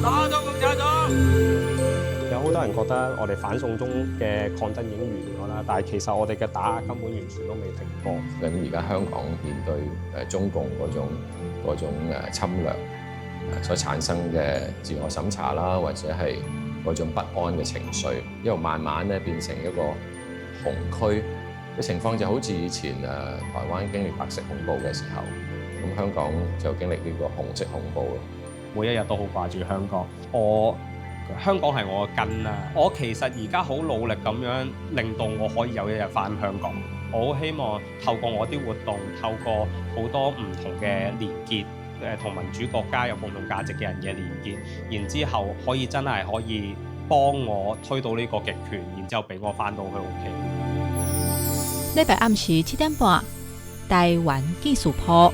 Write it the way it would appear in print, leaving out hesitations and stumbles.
打咗共產黨！有好多人覺得我哋反送中嘅抗爭已經完咗啦，但係其實我哋嘅打壓根本完全都未停過。咁而家香港面對中共嗰種侵略所產生嘅自我審查啦，或者係嗰種不安嘅情緒，因為慢慢咧變成一個紅區嘅情況，就好似以前台灣經歷白色恐怖嘅時候，咁香港就經歷呢個紅色恐怖咯。每一日都好掛住香港，香港係我嘅根啦。我其實而家好努力咁樣令到我可以有一日返香港。我好希望透過我啲活動，透過好多唔同嘅連結，同民主國家有共同價值嘅人嘅連結，然之後可以真係可以幫我推到呢個極權，然之後俾我返到去屋企。禮拜暗時7點半，台灣技術鋪。